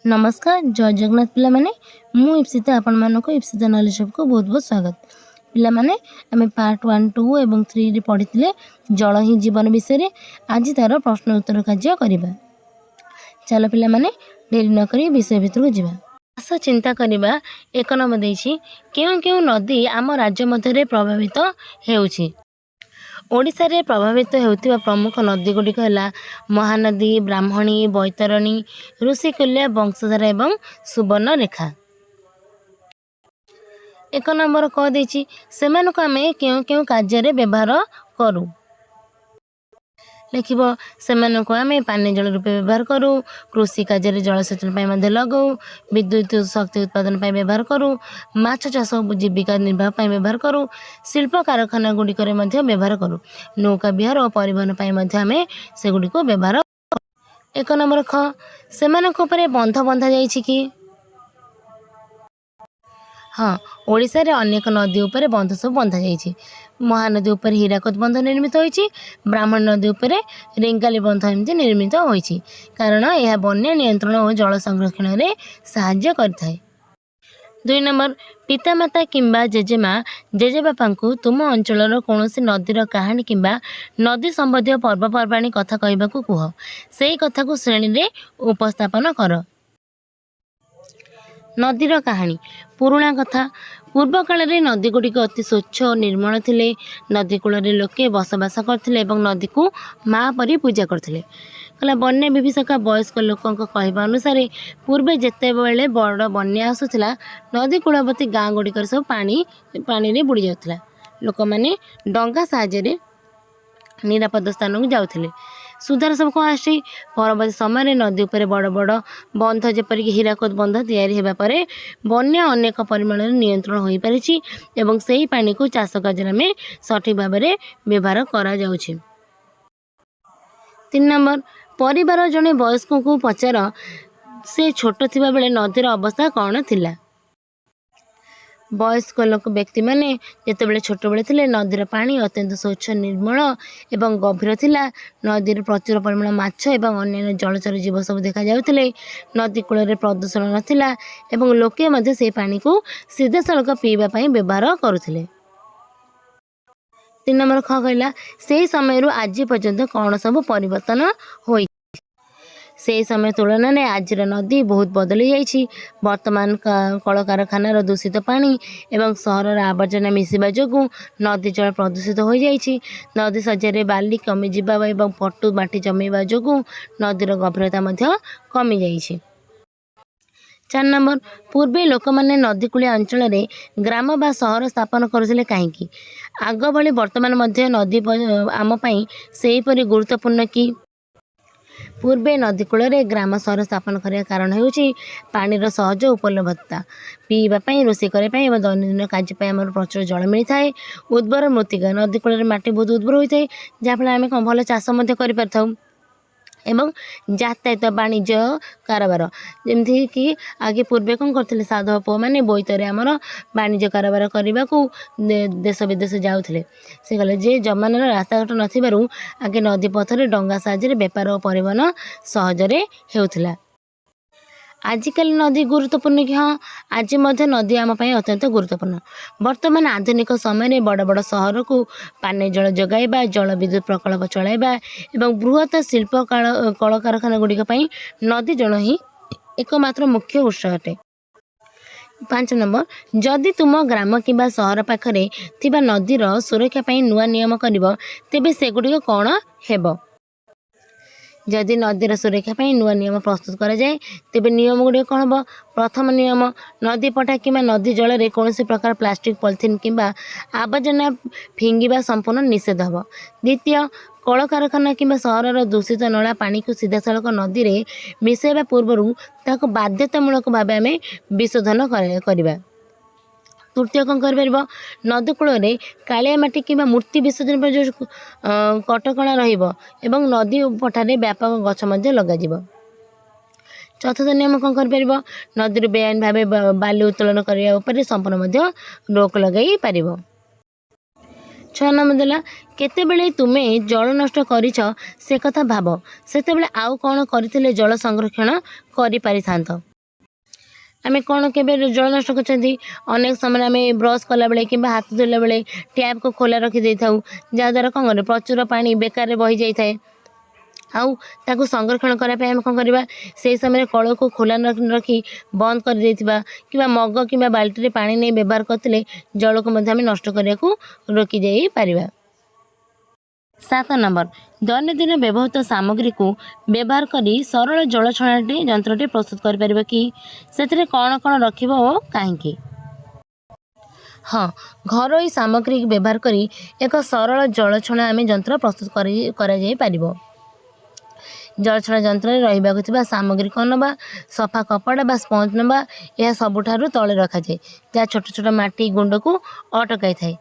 नमस्कार जय जगन्नाथ पिला माने मु इप्सिता आपण मानको इप्सिता नॉलेज को बहुत बहुत स्वागत। पिला माने आमे पार्ट 1 2 एवं 3 रे पढ़िथिले जल ही जीवन विषय रे। आज तार प्रश्न उत्तर कार्य करिबा। चलो पिला माने देरी न करी विषय भितर को जिबा। आसा चिंता करिबा एक नंबर देछि केउ केउ नदी आम राज्य मध्य रे प्रभावित हेउछि। ओडिशा रे प्रभावित हेउथिबा प्रमुख नदी गुड़िक है महानदी, ब्राह्मणी, बैतरणी, ऋषिकुल्या, वंशधारा एवं सुवर्णरेखा। एक नंबर कह देछि सेमानको आमे केउ केउ कार्य रे व्यवहार करू। लिखिबो सेमानको आमे पानी जल रूपे व्यवहार करू, कृषि कार्य रे जलसेचन पय मध्ये लगाऊ, विद्युत शक्ति उत्पादन पय व्यवहार करू, माछ चाष जीविका निर्वाह पय व्यवहार करू, शिल्प कारखाना गुडी करे मध्ये व्यवहार करू, नौका विहार और परिवहन पय मध्ये आमे से गुडी को व्यवहार। एक नंबर ख सेमानको ऊपर बंध बंधा जाईछि कि हाँ ओडिशा रे अनेक नदी ऊपर बंध सब बंधा जाईछि। महानदी ऊपर हीराकुद बंध निर्मित होईछि, ब्राह्मण नदी ऊपर रेंगाली बंध एमती निर्मित होईछि कारण यह बन्या नियंत्रण और जल संरक्षण रे सहाय्य करथाय। 2 नंबर पितामाता किंबा जेजेमा जेजेबापा को तुम अंचल कौनसी नदीर कहानी किंबा नदी संबंधी पर्वपर्वाणी कथा कहबाकू कुह, सेही कथा को श्रेणी रे उपस्थापन कर। नदीर कहानी पुराणा कथा पूर्व काल रे नदी गुड़िक अति स्वच्छ और निर्मल थिले। नदी कूल रे लोके बसवास करथिले एवं नदी को माँ परी पूजा करथिले। कला बन्या विभीषका वयस्क लोकों कहवा अनुसार पूर्वे जेते बेले बड़ बन्या आसुथिला नदी कूलवर्ती गाँ गुड़िकर सब पानी रे बुड़ी जाउथिला। लोक माने डंगा साहाय्य रे निरापद स्थान को जाउथिले। सुधार सब कौन आसी परवर्ती समय नदी उपर बड़ बड़ बंध जेपरिक हीराकुद बंध तैयारी हेबा परे बन्या अनेक परिमाण नियंत्रण हो पारिछि एवं सेही पानी को चाष कार्य में सठिक भाव में व्यवहार करा जाउछि। 3 नंबर परिवार जने वयस्क को पचार से छोट थिबा बेले नदीर अवस्था कौन थिला। वयस्क लोक व्यक्ति माने जेतेबेले छोट बेले थिले नदीर पानी अत्यंत स्वच्छ निर्मल एवं गभीर थिला। नदीर प्रचुर परिमाण माछ एवं अन्य जलचर जीव सब देखा जाउथिले। नदी कूल रे प्रदूषण नथिला एवं लोके मध्ये से पानी को सीधा सड़क पीवा पई व्यवहार करुथिले। 3 नंबर ख कहला सेही समय रु आज पर्यंत कौन सब परिवर्तन होई। से समय तुलना में आज नदी बहुत बदली जाइछि। वर्तमान कल कारखानार दूषित पानी एवं सहर आवर्जना मिसिबा जोगु नदी जल प्रदूषित हो जाइछि। नदी सज्जारे बाली कमी जिबा एवं पटु माटी जमीबा जोगु नदीर गभीरता मध्य कमी जाइछि। 4 नंबर पूर्वे लोक माने नदी कूलिया अंचल रे ग्राम बा सहर स्थापन करुथिले काहेकि आग भली वर्तमान मध्य नदी आम पई सेही परि गुरुत्वपूर्ण कि पूर्वे नदी कूल रे ग्राम सहर स्थापन करने कारण होउछि पानी सहज उपलब्धता पीवा पाई रोषे करे पाई एवं दैनंदिन कार्य पाई हमर प्रचुर जल मिलता है। उर्वर मृत्तिका नदी कूल रे माटी बहुत उर्वर होता है जहाँफल आम कौन भल चाष कर पारिथाउ एवं यातायात वाणिज्य कारोबार जमती कि आगे पूर्वे कौन करते साधव पुओ मैंने बोईतर आमर वाणिज्य कारोबार करने को देश विदेश जाऊे से कहले जे जमानार रास्ताघाट नथिबारु आगे नदी पथरे डंगा साहाय्य बेपार और परिवहन सहजरे हेउथिला। आजिकल नदी गुरुत्वपूर्ण कि हाँ आज मध्य नदी आम पाई अत्यंत गुरुत्वपूर्ण। वर्तमान आधुनिक समय बड़ बड़ सहर को पानी जल जगाइबा जल विद्युत प्रकल्प चलाइबा एवं बृहत शिल्प कल कारखाना गुड़िक पई नदी जल ही एकमात्र मुख्य उत्स अटे। 5 नंबर जदि तुम ग्राम किंबा सहर पाखरे थिबा नदीर सुरक्षा पई नुआ नियम करिवो तेबे सेगुड़िक कौन हेबो। जदि नदीर सुरक्षा पई नुआ नियम प्रस्तुत करा जाए तेबे नियम गुड़े कौन हम। प्रथम नियम नदी पटा किंबा नदी जल रे कौनसी प्रकार प्लास्टिक पॉलिथीन किंबा आवर्जना फिंगिबा संपूर्ण निषेध हबो। द्वितीय कल कारखाना किंबा सहरर दूषित नला पानी को सीधा सड़क नदी रे मिसेबा पूर्वरु ताको बाध्यतामूलक भाव आमे विशोधन करिबा। तृतीय कौन कर नदी कूल में कालिया माटी कि मूर्ति विसर्जन पर जो कटकणा रहिबो नदी पठारे व्यापक गछ मध्य लगा। चतुर्थ नियम कौन कर नदी बेआईन भाव बाली उत्तोलन करने संपूर्ण मध्य रोक लगे पार। 6 नंबर देला केतेबेले तुमे जल नष्ट करिछ से कथा भाव सेतेबेले आउ कौन करथिले जल संरक्षण करि पारिथांत। आमे कौन केबे जल नष्ट करछंती अनेक समय आमे ब्रश कला बेले किंबा हाथ धोला बेले टैप को खोला रखी देई थाउ जा द्वारा कौन करे प्रचुर पानी बेकार रे बही जाई थाए आउ ताकू संरक्षण करा पे हम कौन करबा से समय कल को खोला न रखी बंद कर देथिबा किबा मग किबा बाल्टी रे पानी नै व्यवहार करथिले जल को मध्ये हम नष्ट करिया को रोकी जाई परिबा। 7 नंबर दैनंदिन व्यवहृत सामग्री को व्यवहार करी सरल जल छणाटी यंत्रटी प्रस्तुत कर परिबा कि सेतिरे कौन कौन रखिबो ओ काहेकि। हाँ घरोई सामग्री व्यवहार करी एक सरल जल छणा आमे यंत्र प्रस्तुत करा जाई परिबो। जलछड़ा यंत्र रहा सामग्री कौन नवा सफा कपड़ा बा स्पंज नवा यह सबुठारु तले रखा जाए जहाँ छोट छोट माटी गुंड को अटकाई थाए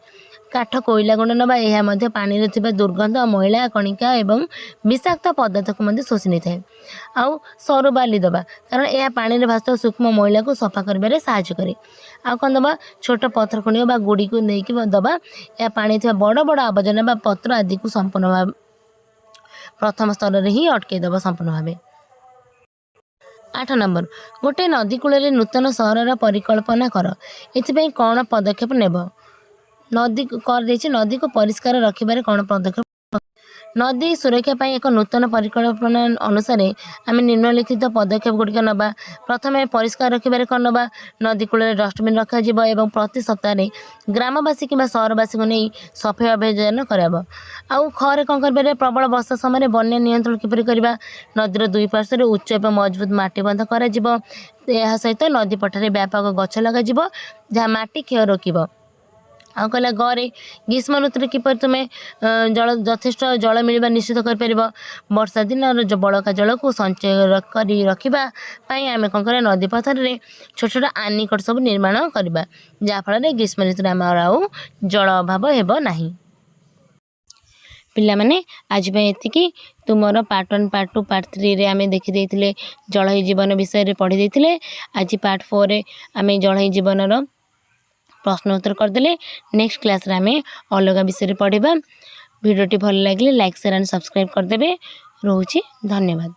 काठ कोईला गुंड नवा यह मध्य पानी रे थिबा दुर्गंध मैला कणिका एवं विषाक्त पदार्थ को मध्य शोषि नै थाए आउ सरू बाली दबा कारण यह पानी रे भासुवा सूक्ष्म मैला को सफा करिबारे सहायता करे आउ कौन दबा छोट पत्थर खंडिया बा गुड़ी को लेकिन दबा यह पानी थिबा बड़ बड़ आवर्जना बा पत्र आदि को संपूर्ण प्रथम स्तर रे ही अटके दबा संपूर्ण भावे। 8 नंबर गोटे नदी कूल नूतन सहर परिकल्पना कर एथि कौन पदक्षेप नेब नदी कर नदी को परिष्कार रखिबारे कौन पदक्षेप नदी सुरक्षा पाई एक नूतन परिकल्पना अनुसार आम निम्नलिखित पदक्षेप गुड़िक नवा प्रथम परिष्कार रखिबारे कौन नवा नदी कूल डस्टबिन रखा एवं प्रति सप्ताह ग्रामवासी किंबा सहरवासी को नहीं सफाई अभियान कराब आउ खरे कौन कर प्रबल वर्षा समय बन्या नियंत्रण किपरि करबा नदीर दुई पार्श्व उच्च एवं मजबूत माटी बंध करा सहित नदी पठारे व्यापक गछ लगा जहाँ माटी क्षय रोकब आउ कहला गरे ग्रीष्म ऋतु किपर तुम्हें जल यथेष्ट जल मिलवा निश्चित कर वर्षा दिन बड़का जल को संचय कर रखा आम कौन कर नदी पथर रे छोट छोट आनिकट सब निर्माण करवा जहाँफल ग्रीष्म ऋतु आम आउ जल अभाव हेब नाही। पिला माने आज एतिकी तुमर पार्ट 1 पार्ट 2 पार्ट 3 रे आमे देखि देथिले जल ही जीवन विषय रे पढ़ी देथिले आज पार्ट 4 रे आमे जल ही जीवन रो प्रश्न उत्तर करदेले नेक्स्ट क्लास रे आमे अलग विषय रे पढ़िबा। वीडियोटी भल लागले लाइक शेयर एंड सब्सक्राइब करदेबे। रोची धन्यवाद।